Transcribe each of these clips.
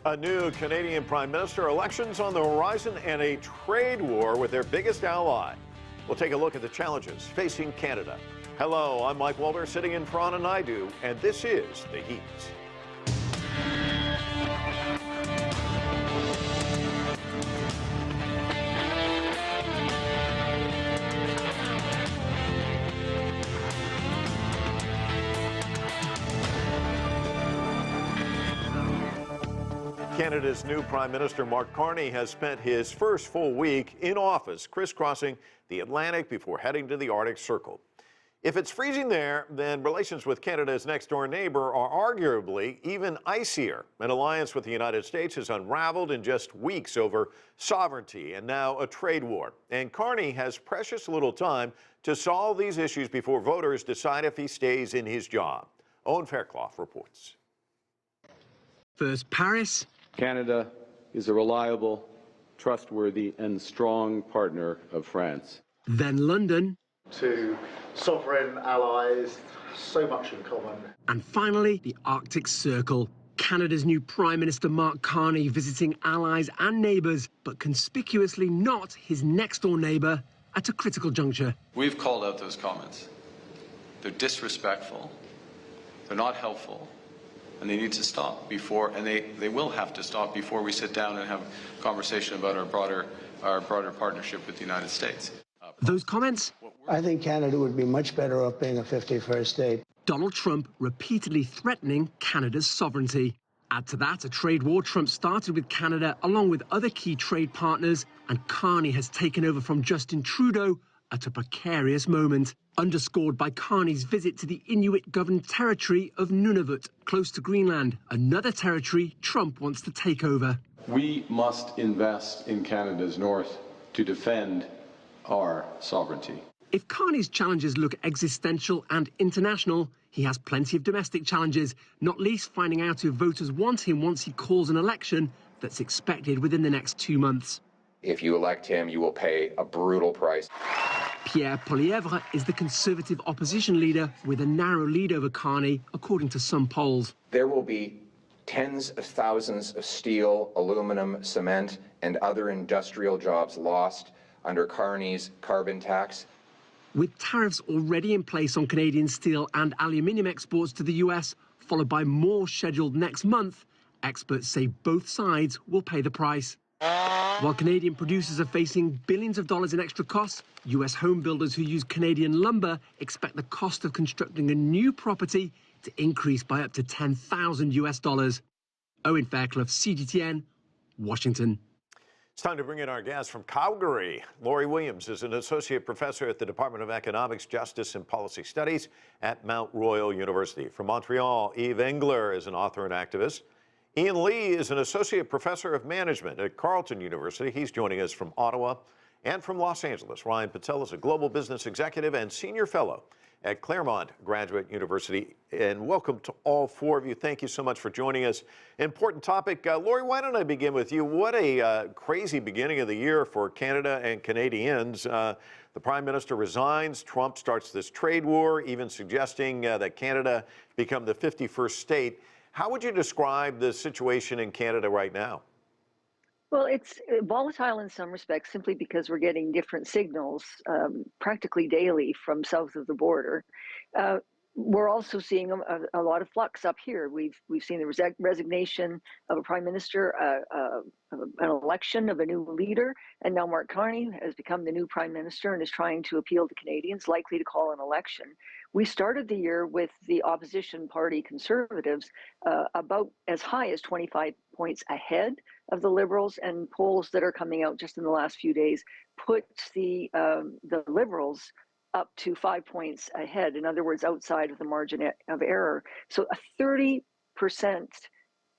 A new Canadian Prime Minister, elections on the horizon, and a trade war with their biggest ally. We'll take a look at the challenges facing Canada. Hello, I'm Mike Walter, sitting in for Anna Naidu, and this is The Heat. Canada's new Prime Minister, Mark Carney, has spent his first full week in office crisscrossing the Atlantic before heading to the Arctic Circle. If it's freezing there, then relations with Canada's next-door neighbor are arguably even icier. An alliance with the United States has unraveled in just weeks over sovereignty and now a trade war. And Carney has precious little time to solve these issues before voters decide if he stays in his job. Owen Fairclough reports. First, Paris. Canada is a reliable, trustworthy, and strong partner of France. Then London. Two sovereign allies, so much in common. And finally, the Arctic Circle. Canada's new Prime Minister Mark Carney visiting allies and neighbours, but conspicuously not his next-door neighbour at a critical juncture. We've called out those comments. They're disrespectful. They're not helpful. And they need to stop before, and they will have to stop before we sit down and have a conversation about our broader partnership with the United States. Those comments? I think Canada would be much better off being a 51st state. Donald Trump repeatedly threatening Canada's sovereignty. Add to that a trade war Trump started with Canada along with other key trade partners, and Carney has taken over from Justin Trudeau at a precarious moment, underscored by Carney's visit to the Inuit-governed territory of Nunavut, close to Greenland, another territory Trump wants to take over. We must invest in Canada's north to defend our sovereignty. If Carney's challenges look existential and international, he has plenty of domestic challenges, not least finding out if voters want him once he calls an election that's expected within the next 2 months. If you elect him, you will pay a brutal price. Pierre Poilievre is the Conservative opposition leader with a narrow lead over Carney, according to some polls. There will be tens of thousands of steel, aluminum, cement, and other industrial jobs lost under Carney's carbon tax. With tariffs already in place on Canadian steel and aluminium exports to the US, followed by more scheduled next month, experts say both sides will pay the price. While Canadian producers are facing billions of dollars in extra costs, US home builders who use Canadian lumber expect the cost of constructing a new property to increase by up to $10,000 US. Owen Fairclough, CGTN, Washington. It's time to bring in our guest from Calgary. Laurie Williams is an associate professor at the Department of Economics, Justice and Policy Studies at Mount Royal University. From Montreal, Yves Engler is an author and activist. Ian Lee is an associate professor of management at Carleton University. He's joining us from Ottawa. And from Los Angeles, Ryan Patel is a global business executive and senior fellow at Claremont Graduate University. And welcome to all four of you. Thank you so much for joining us. Important topic. Laurie, why don't I begin with you? What a crazy beginning of the year for Canada and Canadians. The Prime Minister resigns. Trump starts this trade war, even suggesting that Canada become the 51st state. How would you describe the situation in Canada right now? Well, it's volatile in some respects simply because we're getting different signals practically daily from south of the border. We're also seeing a lot of flux up here. We've seen the resignation of a prime minister, an election of a new leader, and now Mark Carney has become the new prime minister and is trying to appeal to Canadians, likely to call an election. We started the year with the opposition party Conservatives about as high as 25 points ahead of the Liberals, and polls that are coming out just in the last few days put the Liberals up to 5 points ahead. In other words, outside of the margin of error. So a 30%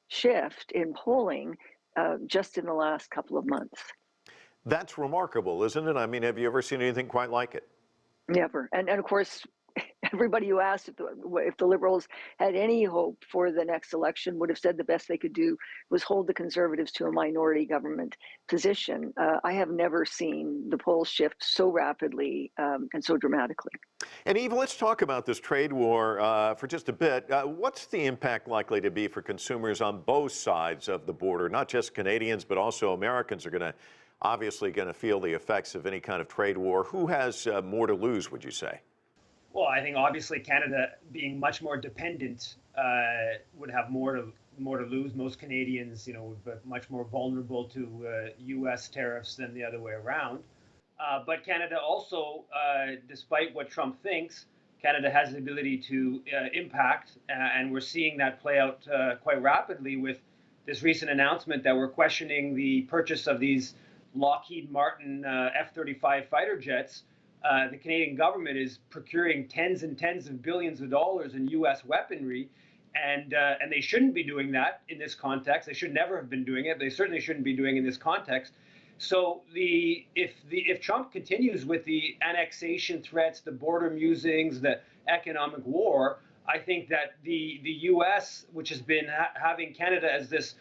shift in polling just in the last couple of months. That's remarkable, isn't it? I mean, have you ever seen anything quite like it? Never. And of course, everybody who asked if the Liberals had any hope for the next election would have said the best they could do was hold the Conservatives to a minority government position. I have never seen the polls shift so rapidly and so dramatically. And Eve, let's talk about this trade war for just a bit. What's the impact likely to be for consumers on both sides of the border? Not just Canadians, but also Americans are obviously going to feel the effects of any kind of trade war. Who has more to lose, would you say? Well, I think obviously Canada, being much more dependent, would have more to lose. Most Canadians, would be much more vulnerable to U.S. tariffs than the other way around. But Canada also, despite what Trump thinks, Canada has the ability to impact, and we're seeing that play out quite rapidly with this recent announcement that we're questioning the purchase of these Lockheed Martin F-35 fighter jets. The Canadian government is procuring tens and tens of billions of dollars in U.S. weaponry, and they shouldn't be doing that in this context. They should never have been doing it. They certainly shouldn't be doing it in this context. So if Trump continues with the annexation threats, the border musings, the economic war, I think that the U.S., which has been having Canada as this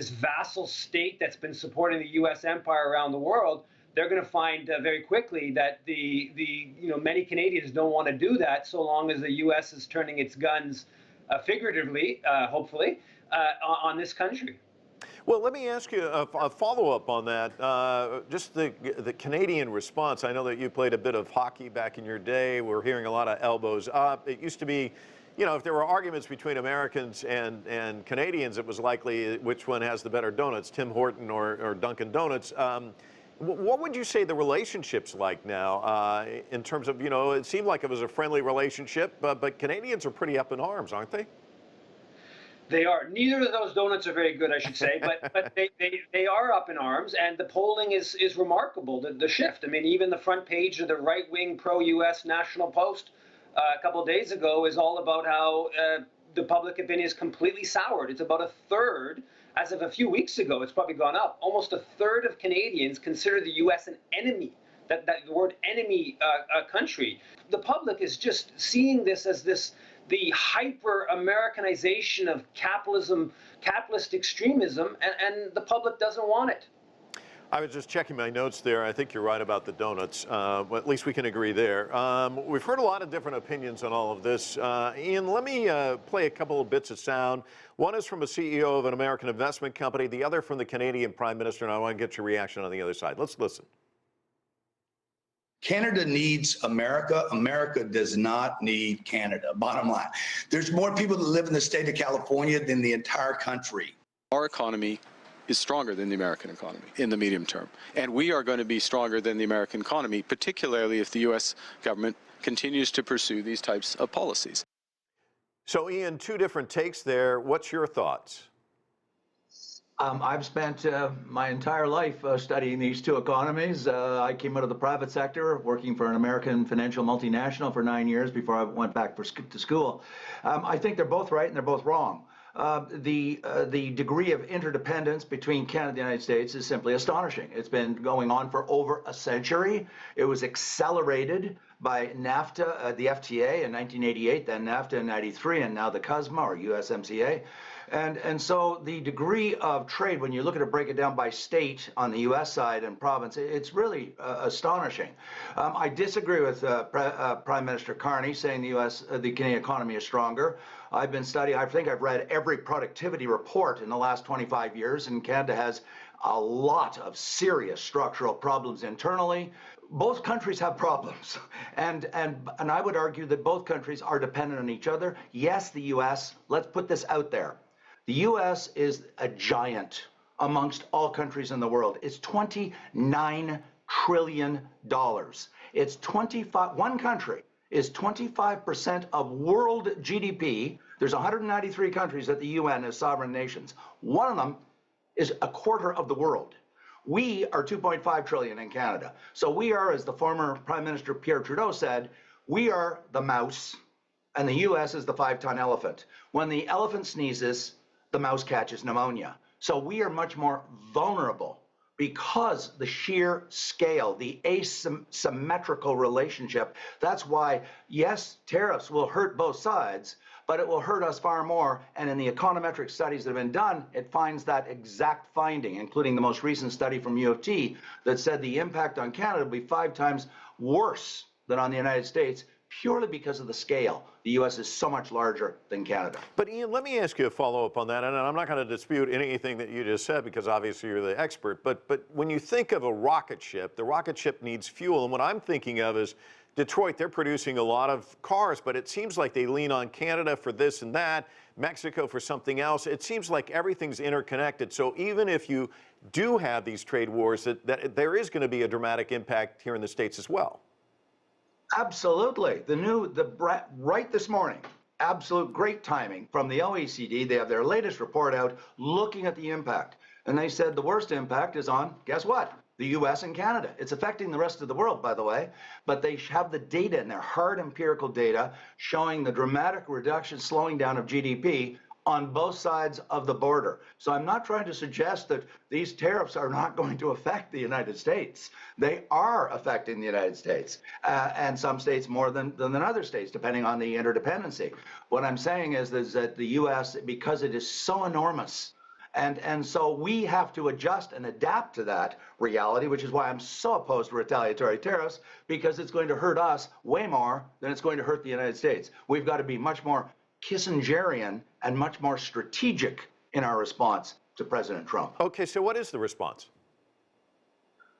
vassal state that's been supporting the U.S. empire around the world, they're going to find very quickly that many Canadians don't want to do that so long as the U.S. is turning its guns, figuratively, hopefully, on this country. Well, let me ask you a follow-up on that. Just the Canadian response. I know that you played a bit of hockey back in your day. We're hearing a lot of elbows up. It used to be, if there were arguments between Americans and Canadians, it was likely which one has the better donuts, Tim Horton or Dunkin' Donuts. What would you say the relationship's like now in terms of, it seemed like it was a friendly relationship, but Canadians are pretty up in arms, aren't they? They are. Neither of those donuts are very good, I should say, but they are up in arms, and the polling is remarkable, the shift. I mean, even the front page of the right-wing pro-U.S. National Post a couple of days ago is all about how the public opinion is completely soured. It's about a third. As of a few weeks ago, it's probably gone up. Almost a third of Canadians consider the U.S. an enemy, that the word enemy country. The public is just seeing this as the hyper-Americanization of capitalism, capitalist extremism, and the public doesn't want it. I was just checking my notes there. I think you're right about the donuts. Well, at least we can agree there. We've heard a lot of different opinions on all of this. Ian, let me play a couple of bits of sound. One is from a CEO of an American investment company, the other from the Canadian Prime Minister, and I want to get your reaction on the other side. Let's listen. Canada needs America. America does not need Canada, bottom line. There's more people that live in the state of California than the entire country. Our economy is stronger than the American economy in the medium term. And we are going to be stronger than the American economy, particularly if the U.S. government continues to pursue these types of policies. So, Ian, two different takes there. What's your thoughts? I've spent my entire life studying these two economies. I came out of the private sector, working for an American financial multinational for 9 years before I went back to school. I think they're both right and they're both wrong. The degree of interdependence between Canada and the United States is simply astonishing. It's been going on for over a century. It was accelerated by NAFTA, the FTA in 1988, then NAFTA in 93, and now the CUSMA or USMCA. And so the degree of trade, when you look at it, break it down by state on the U.S. side and province, it's really astonishing. I disagree with Prime Minister Carney saying the Canadian economy is stronger. I've been studying, I think I've read every productivity report in the last 25 years, and Canada has a lot of serious structural problems internally. Both countries have problems, and I would argue that both countries are dependent on each other. Yes, the U.S., let's put this out there. The U.S. is a giant amongst all countries in the world. It's $29 trillion. It's one country is 25% of world GDP. There's 193 countries at the UN as sovereign nations. One of them is a quarter of the world. We are 2.5 trillion in Canada. So we are, as the former Prime Minister Pierre Trudeau said, we are the mouse and the U.S. is the 5-ton elephant. When the elephant sneezes, the mouse catches pneumonia. So we are much more vulnerable because the sheer scale, the asymmetrical relationship. That's why, yes, tariffs will hurt both sides, but it will hurt us far more. And in the econometric studies that have been done, it finds that exact finding, including the most recent study from U of T that said the impact on Canada will be 5 times worse than on the United States, purely because of the scale. The U.S. is so much larger than Canada. But Ian, let me ask you a follow-up on that, and I'm not going to dispute anything that you just said because obviously you're the expert, but when you think of a rocket ship, the rocket ship needs fuel, and what I'm thinking of is Detroit, they're producing a lot of cars, but it seems like they lean on Canada for this and that, Mexico for something else. It seems like everything's interconnected, so even if you do have these trade wars, that there is going to be a dramatic impact here in the States as well. Absolutely. Right this morning, absolute great timing from the OECD. They have their latest report out looking at the impact. And they said the worst impact is on, guess what? The US and Canada. It's affecting the rest of the world, by the way, but they have the data and their hard empirical data showing the dramatic reduction, slowing down of GDP on both sides of the border. So I'm not trying to suggest that these tariffs are not going to affect the United States. They are affecting the United States, and some states more than other states, depending on the interdependency. What I'm saying is that the U.S., because it is so enormous, and so we have to adjust and adapt to that reality, which is why I'm so opposed to retaliatory tariffs, because it's going to hurt us way more than it's going to hurt the United States. We've got to be much more Kissingerian and much more strategic in our response to President Trump. Okay, so what is the response?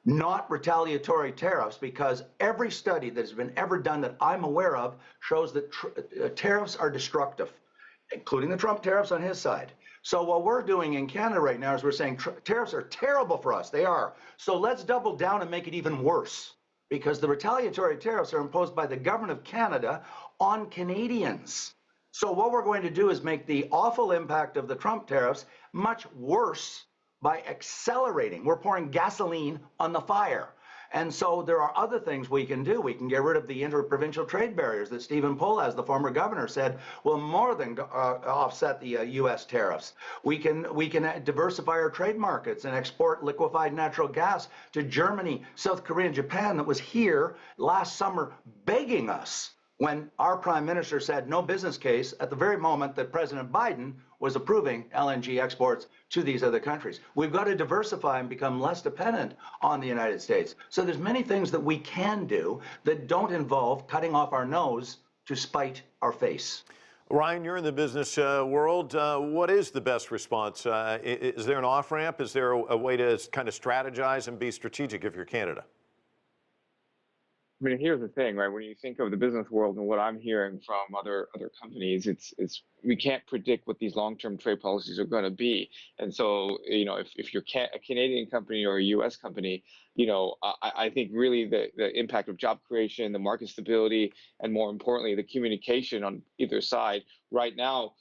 Not retaliatory tariffs, because every study that has been ever done that I'm aware of shows that tariffs are destructive, including the Trump tariffs on his side. So what we're doing in Canada right now is we're saying tariffs are terrible for us. They are. So let's double down and make it even worse, because the retaliatory tariffs are imposed by the government of Canada on Canadians. So what we're going to do is make the awful impact of the Trump tariffs much worse by accelerating. We're pouring gasoline on the fire. And so there are other things we can do. We can get rid of the interprovincial trade barriers that Stephen Poloz, the former governor, said will more than offset the U.S. tariffs. We can diversify our trade markets and export liquefied natural gas to Germany, South Korea, and Japan that was here last summer begging us when our prime minister said no business case at the very moment that President Biden was approving LNG exports to these other countries. We've got to diversify and become less dependent on the United States. So there's many things that we can do that don't involve cutting off our nose to spite our face. Ryan, you're in the business world. What is the best response? Is there an off-ramp? Is there a way to kind of strategize and be strategic if you're Canada? I mean, here's the thing, right? When you think of the business world and what I'm hearing from other companies, it's we can't predict what these long-term trade policies are going to be. And so, you know, if you're a Canadian company or a U.S. company, you know, I think really the impact of job creation, the market stability, and more importantly, the communication on either side right now,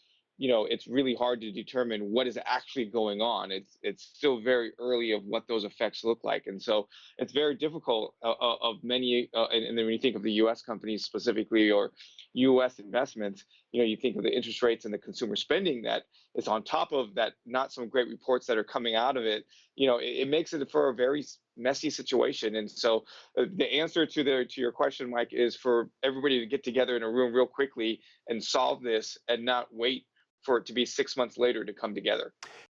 you know, it's really hard to determine what is actually going on. It's still very early of what those effects look like. And so it's very difficult of many, and then when you think of the U.S. companies specifically or U.S. investments, you know, you think of the interest rates and the consumer spending that is on top of that, not some great reports that are coming out of it, you know, it makes it for a very messy situation. And so the answer to your question, Mike, is for everybody to get together in a room real quickly and solve this and not wait for it to be 6 months later to come together.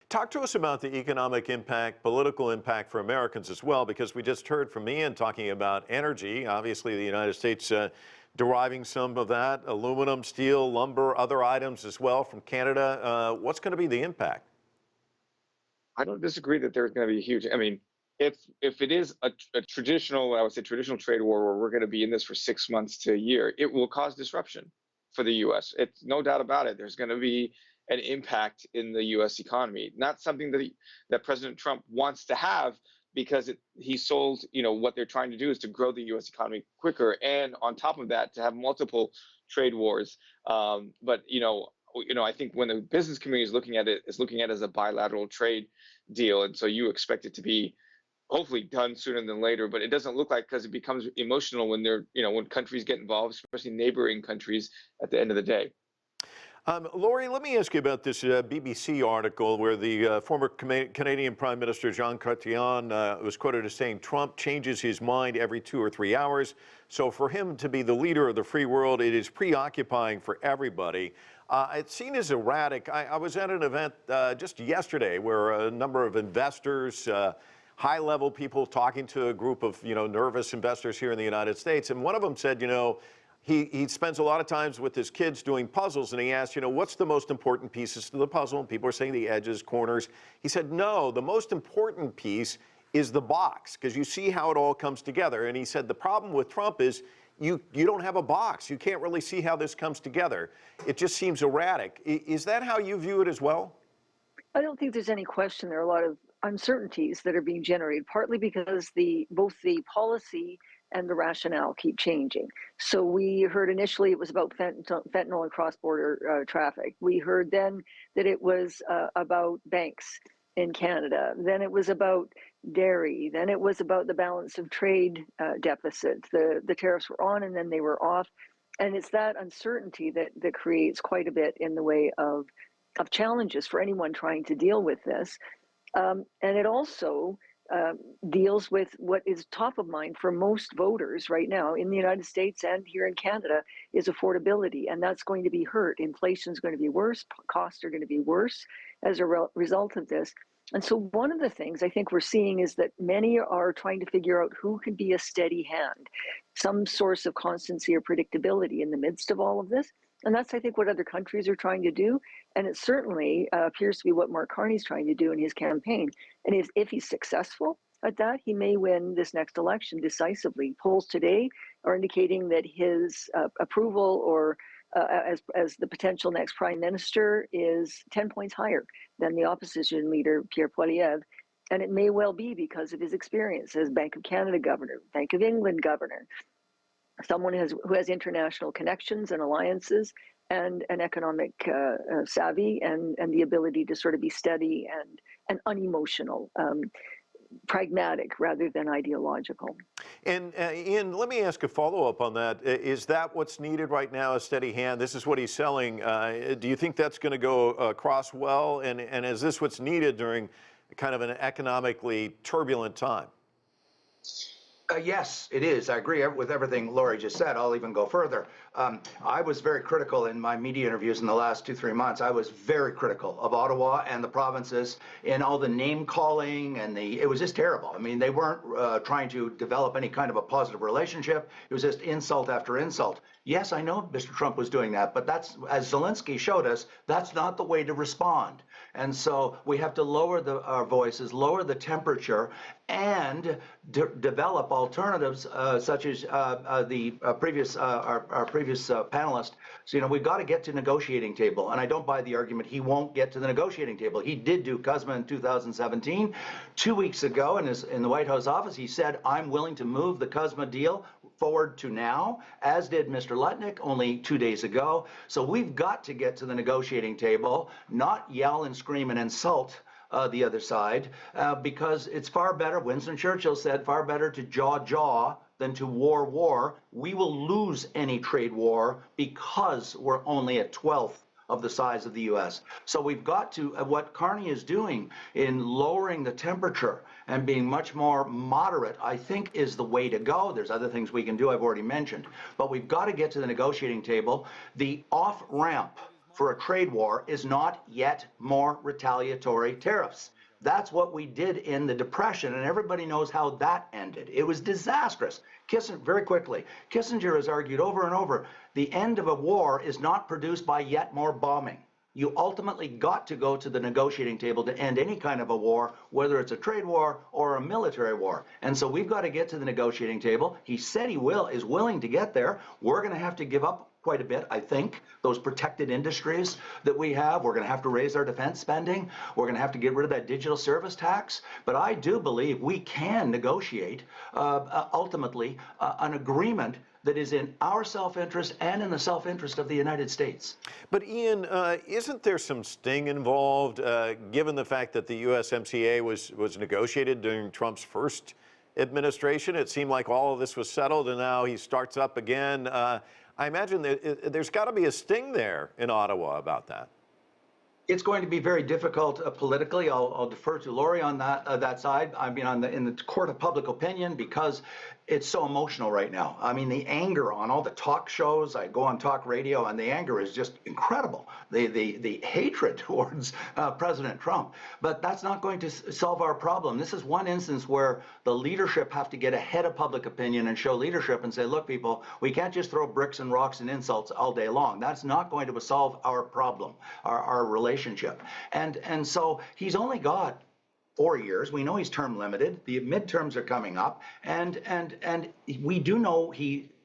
Talk to us about the economic impact, political impact for Americans as well, because we just heard from Ian talking about energy. Obviously, the United States deriving some of that, aluminum, steel, lumber, other items as well from Canada. What's going to be the impact? I don't disagree that there's going to be a huge, I mean, if it is a traditional, I would say traditional trade war where we're going to be in this for 6 months to a year, it will cause disruption for the U.S. It's no doubt about it. There's going to be an impact in the U.S. economy, not something that President Trump wants to have, because he sold, you know, what they're trying to do is to grow the U.S. economy quicker, and on top of that, to have multiple trade wars. But you know, I think when the business community is looking at it as a bilateral trade deal, and so you expect it to be hopefully done sooner than later, but it doesn't look like, because it becomes emotional when when countries get involved, especially neighboring countries at the end of the day. Laurie, let me ask you about this BBC article where the former Canadian Prime Minister Jean Carleton was quoted as saying Trump changes his mind every 2 or 3 hours. So for him to be the leader of the free world, it is preoccupying for everybody. It's seen as erratic. I was at an event just yesterday where a number of investors, high-level people talking to a group of, nervous investors here in the United States, and one of them said, he spends a lot of times with his kids doing puzzles, and he asked, what's the most important pieces to the puzzle? And people are saying the edges, corners. He said, no, the most important piece is the box, because you see how it all comes together. And he said the problem with Trump is you don't have a box. You can't really see how this comes together. It just seems erratic. Is that how you view it as well? I don't think there's any question. There are a lot of uncertainties that are being generated, partly because both the policy and the rationale keep changing. So we heard initially it was about fentanyl and cross-border traffic. We heard then that it was about banks in Canada. Then it was about dairy. Then it was about the balance of trade deficit. The tariffs were on and then they were off. And it's that uncertainty that creates quite a bit in the way of challenges for anyone trying to deal with this. And it also deals with what is top of mind for most voters right now in the United States and here in Canada is affordability, and that's going to be hurt. Inflation is going to be worse, costs are going to be worse as a result of this. And so one of the things I think we're seeing is that many are trying to figure out who can be a steady hand, some source of constancy or predictability in the midst of all of this. And that's, I think, what other countries are trying to do. And it certainly appears to be what Mark Carney's trying to do in his campaign. And if he's successful at that, he may win this next election decisively. Polls today are indicating that his approval or as the potential next prime minister is 10 points higher than the opposition leader, Pierre Poilievre. And it may well be because of his experience as Bank of Canada governor, Bank of England governor, someone who has international connections and alliances and an economic savvy and the ability to sort of be steady and unemotional, pragmatic rather than ideological. And Ian, let me ask a follow-up on that. Is that what's needed right now, a steady hand? This is what he's selling. Do you think that's going to go across well? And is this what's needed during kind of an economically turbulent time? Yes, it is. I agree with everything Laurie just said. I'll even go further. I was very critical in my media interviews in the last 2-3 months. I was very critical of Ottawa and the provinces in all the name calling and it was just terrible. I mean, they weren't trying to develop any kind of a positive relationship. It was just insult after insult. Yes, I know Mr. Trump was doing that, but that's, as Zelensky showed us, that's not the way to respond. And so we have to lower our voices, lower the temperature, and develop alternatives such as our previous panelist. So, we've got to get to negotiating table. And I don't buy the argument he won't get to the negotiating table. He did do CUSMA in 2017. 2 weeks ago in the White House office, he said, I'm willing to move the CUSMA deal forward to now, as did Mr. Lutnick only 2 days ago. So we've got to get to the negotiating table, not yell and scream and insult the other side, because it's far better, Winston Churchill said, far better to jaw than to war. We will lose any trade war because we're only a 12th of the size of the U.S. So we've got to, what Carney is doing in lowering the temperature and being much more moderate, I think is the way to go. There's other things we can do, I've already mentioned. But we've got to get to the negotiating table. The off-ramp for a trade war is not yet more retaliatory tariffs. That's what we did in the Depression, and everybody knows how that ended. It was disastrous. Very quickly, Kissinger has argued over and over, the end of a war is not produced by yet more bombing. You ultimately got to go to the negotiating table to end any kind of a war, whether it's a trade war or a military war. And so we've got to get to the negotiating table. He said he is willing to get there. We're going to have to give up quite a bit, I think, those protected industries that we have. We're going to have to raise our defense spending. We're going to have to get rid of that digital service tax. But I do believe we can negotiate ultimately an agreement that is in our self-interest and in the self-interest of the United States. But Ian, isn't there some sting involved, given the fact that the USMCA was negotiated during Trump's first administration? It seemed like all of this was settled, and now he starts up again. I imagine there's got to be a sting there in Ottawa about that. It's going to be very difficult politically. I'll defer to Laurie on that side. I mean, in the court of public opinion, because it's so emotional right now. I mean, the anger on all the talk shows. I go on talk radio, and the anger is just incredible. The hatred towards President Trump. But that's not going to solve our problem. This is one instance where the leadership have to get ahead of public opinion and show leadership and say, look, people, we can't just throw bricks and rocks and insults all day long. That's not going to solve our problem, our relationship. And so he's only got 4 years. We know he's term limited. The midterms are coming up, and we do know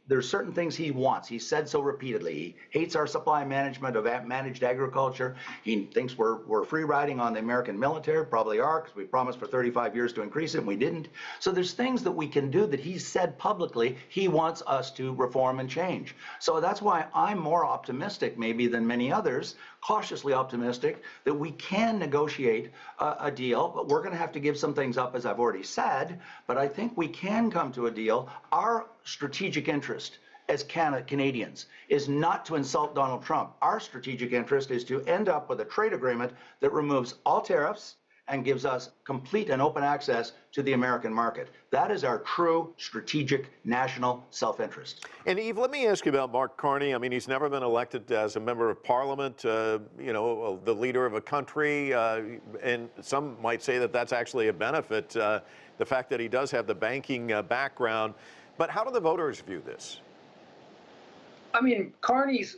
there's certain things he wants. He said so repeatedly. He hates our supply management of managed agriculture. He thinks we're free riding on the American military. Probably are, because we promised for 35 years to increase it, and we didn't. So there's things that we can do that he's said publicly he wants us to reform and change. So that's why I'm more optimistic maybe than many others, cautiously optimistic, that we can negotiate a deal, but we're going to have to give some things up, as I've already said. But I think we can come to a deal. Our strategic interest as Canadians is not to insult Donald Trump. Our strategic interest is to end up with a trade agreement that removes all tariffs and gives us complete and open access to the American market. That is our true strategic national self-interest. And Yves, let me ask you about Mark Carney. I mean, he's never been elected as a member of Parliament, you know, the leader of a country, and some might say that that's actually a benefit, the fact that he does have the banking background. But how do the voters view this? I mean, Carney's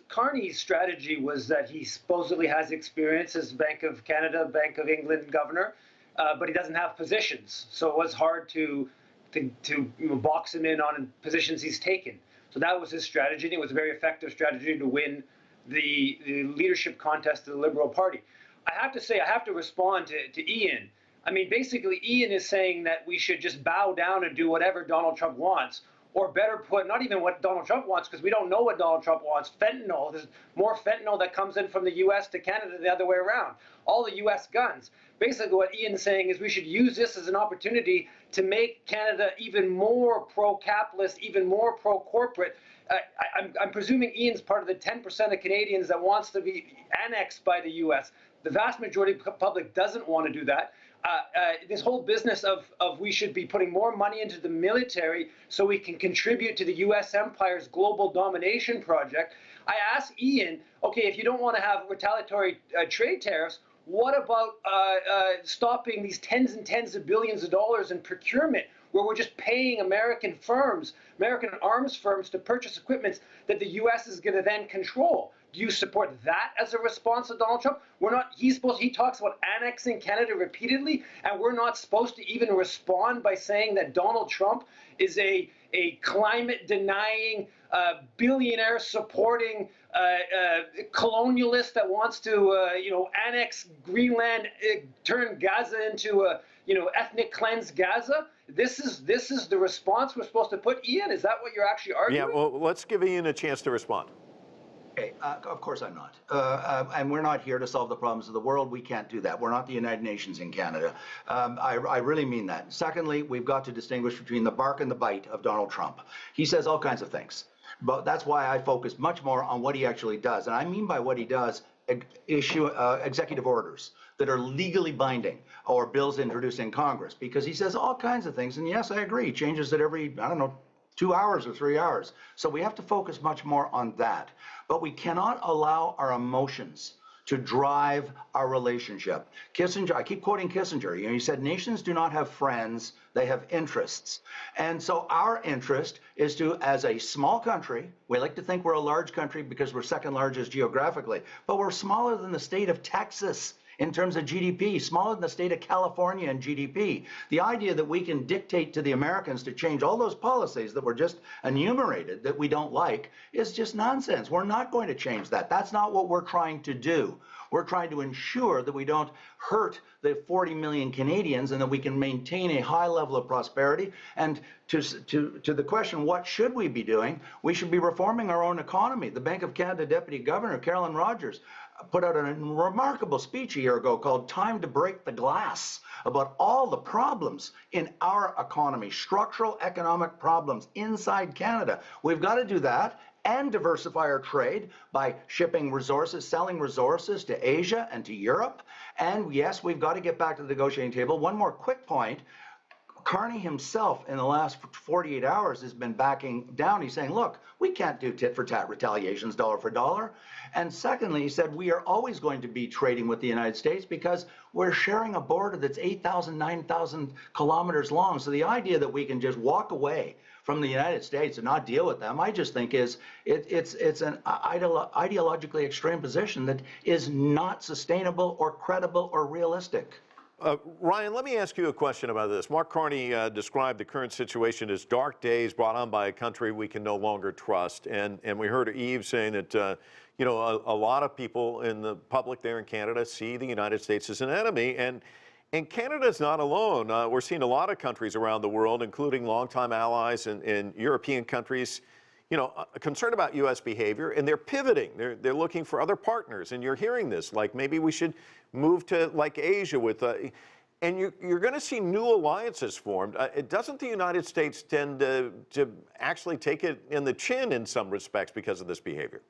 strategy was that he supposedly has experience as Bank of Canada, Bank of England governor, but he doesn't have positions. So it was hard to box him in on positions he's taken. So that was his strategy, and it was a very effective strategy to win the leadership contest of the Liberal Party. I have to say, I have to respond to Ian. I mean, basically, Ian is saying that we should just bow down and do whatever Donald Trump wants. Or better put, not even what Donald Trump wants, because we don't know what Donald Trump wants. Fentanyl. There's more fentanyl that comes in from the U.S. to Canada the other way around. All the U.S. guns. Basically, what Ian's saying is we should use this as an opportunity to make Canada even more pro-capitalist, even more pro-corporate. I'm presuming Ian's part of the 10% of Canadians that wants to be annexed by the U.S. The vast majority of the public doesn't want to do that. This whole business of we should be putting more money into the military so we can contribute to the U.S. empire's global domination project. I asked Ian, okay, if you don't want to have retaliatory trade tariffs, what about stopping these tens and tens of billions of dollars in procurement, where we're just paying American firms, American arms firms, to purchase equipment that the U.S. is going to then control? Do you support that as a response to Donald Trump? He talks about annexing Canada repeatedly, and we're not supposed to even respond by saying that Donald Trump is a climate-denying, billionaire-supporting colonialist that wants to, annex Greenland, turn Gaza into a, ethnic cleanse Gaza? This is the response we're supposed to put. Ian, is that what you're actually arguing? Yeah, well, let's give Ian a chance to respond. Okay, of course I'm not. And we're not here to solve the problems of the world. We can't do that. We're not the United Nations in Canada. I really mean that. Secondly, we've got to distinguish between the bark and the bite of Donald Trump. He says all kinds of things. But that's why I focus much more on what he actually does. And I mean by what he does, issue executive orders that are legally binding, or bills introduced in Congress, because he says all kinds of things. And yes, I agree, changes it every, 2 hours or 3 hours. So we have to focus much more on that. But we cannot allow our emotions to drive our relationship. Kissinger, I keep quoting Kissinger, he said, nations do not have friends, they have interests. And so our interest is to, as a small country, we like to think we're a large country because we're second largest geographically, but we're smaller than the state of Texas in terms of GDP, smaller than the state of California in GDP. The idea that we can dictate to the Americans to change all those policies that were just enumerated that we don't like is just nonsense. We're not going to change that. That's not what we're trying to do. We're trying to ensure that we don't hurt the 40 million Canadians and that we can maintain a high level of prosperity. And to the question, what should we be doing? We should be reforming our own economy. The Bank of Canada Deputy Governor, Carolyn Rogers, put out a remarkable speech a year ago called Time to Break the Glass about all the problems in our economy, structural economic problems inside Canada. We've got to do that. and diversify our trade by shipping resources, selling resources to Asia and to Europe. And yes, we've got to get back to the negotiating table. One more quick point. Carney himself in the last 48 hours has been backing down. He's saying, look, we can't do tit-for-tat retaliations dollar for dollar. And secondly, he said, we are always going to be trading with the United States because we're sharing a border that's 8,000, 9,000 kilometers long. So the idea that we can just walk away from the United States and not deal with them, I just think it's an ideologically extreme position that is not sustainable or credible or realistic. Ryan, let me ask you a question about this. Mark Carney described the current situation as dark days brought on by a country we can no longer trust. And we heard Yves saying that, you know, a lot of people in the public there in Canada see the United States as an enemy. And Canada's not alone. We're seeing a lot of countries around the world, including longtime allies and European countries, you know, concerned about U.S. behavior, and they're pivoting. They're looking for other partners, and you're hearing this, like maybe we should move to like Asia with, and you're going to see new alliances formed. Doesn't the United States tend to actually take it in the chin in some respects because of this behavior?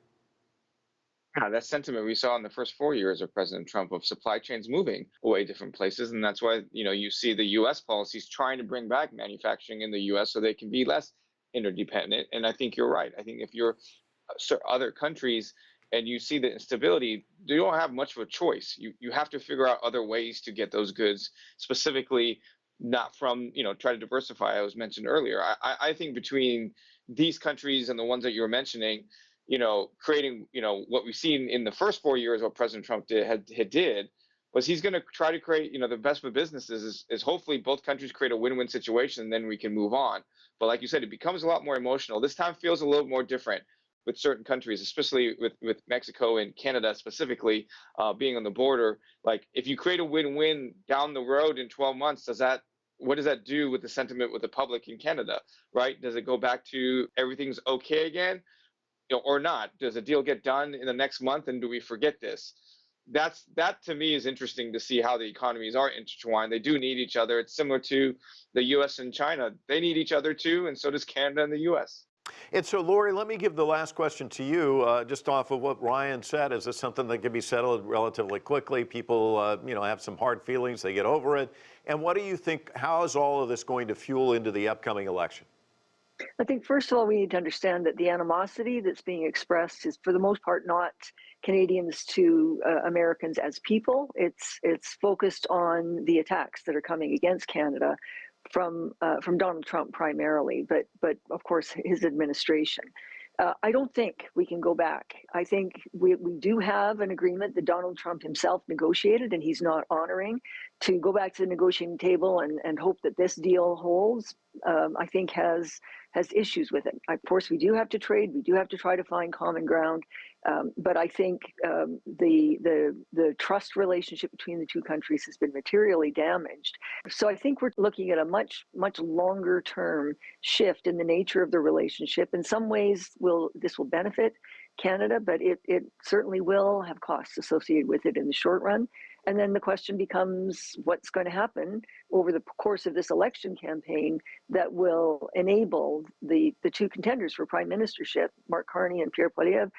Yeah, that sentiment we saw in the first 4 years of President Trump of supply chains moving away different places, and that's why, you know, you see the U.S. policies trying to bring back manufacturing in the U.S. so they can be less interdependent. And I think you're right. I think if you're other countries and you see the instability, you don't have much of a choice. You have to figure out other ways to get those goods, specifically not from, you know, try to diversify, as was mentioned earlier. I think between these countries and the ones that you're mentioning, you know, creating, you know, what we've seen in the first 4 years, what President Trump did was he's going to try to create, you know, the best for businesses is hopefully both countries create a win-win situation, and then we can move on. But like you said, it becomes a lot more emotional. This time feels a little more different with certain countries, especially with Mexico and Canada specifically being on the border. Like, if you create a win-win down the road in 12 months, what does that do with the sentiment with the public in Canada, right? Does it go back to everything's okay again, you know, or not? Does a deal get done in the next month, and do we forget this? That to me is interesting to see how the economies are intertwined. They do need each other. It's similar to the U.S. and China. They need each other too, and so does Canada and the U.S. And so, Lori, let me give the last question to you, just off of what Ryan said. Is this something that can be settled relatively quickly? People, you know, have some hard feelings, they get over it. And what do you think, how is all of this going to fuel into the upcoming election? I think, first of all, we need to understand that the animosity that's being expressed is, for the most part, not Canadians to Americans as people. It's focused on the attacks that are coming against Canada from Donald Trump primarily, but of course his administration. I don't think we can go back. I think we do have an agreement that Donald Trump himself negotiated and he's not honoring. To go back to the negotiating table and hope that this deal holds, I think has issues with it. Of course, we do have to trade. We do have to try to find common ground. But I think the trust relationship between the two countries has been materially damaged. So I think we're looking at a much longer term shift in the nature of the relationship. In some ways, this will benefit Canada, but it certainly will have costs associated with it in the short run. And then the question becomes, what's going to happen over the course of this election campaign that will enable the two contenders for prime ministership, Mark Carney and Pierre Poilievre,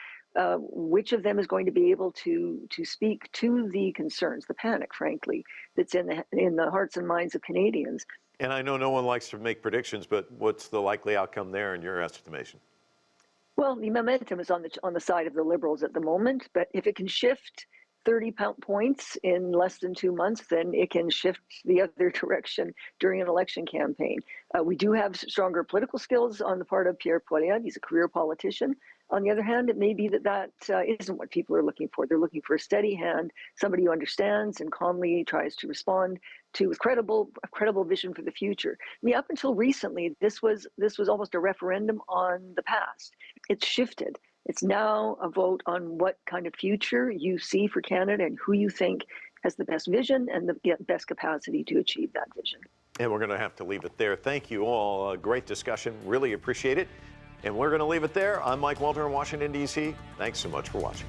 which of them is going to be able to speak to the concerns, the panic, frankly, that's in the hearts and minds of Canadians. And I know no one likes to make predictions, but what's the likely outcome there in your estimation? Well, the momentum is on the side of the Liberals at the moment, but if it can shift 30 points in less than 2 months, then it can shift the other direction during an election campaign. We do have stronger political skills on the part of Pierre Poilievre. He's a career politician. On the other hand, it may be that isn't what people are looking for. They're looking for a steady hand, somebody who understands and calmly tries to respond to a credible vision for the future. I mean, up until recently, this was almost a referendum on the past. It's shifted. It's now a vote on what kind of future you see for Canada and who you think has the best vision and the best capacity to achieve that vision. And we're going to have to leave it there. Thank you all. Great discussion. Really appreciate it. And we're going to leave it there. I'm Mike Walter in Washington, D.C. Thanks so much for watching.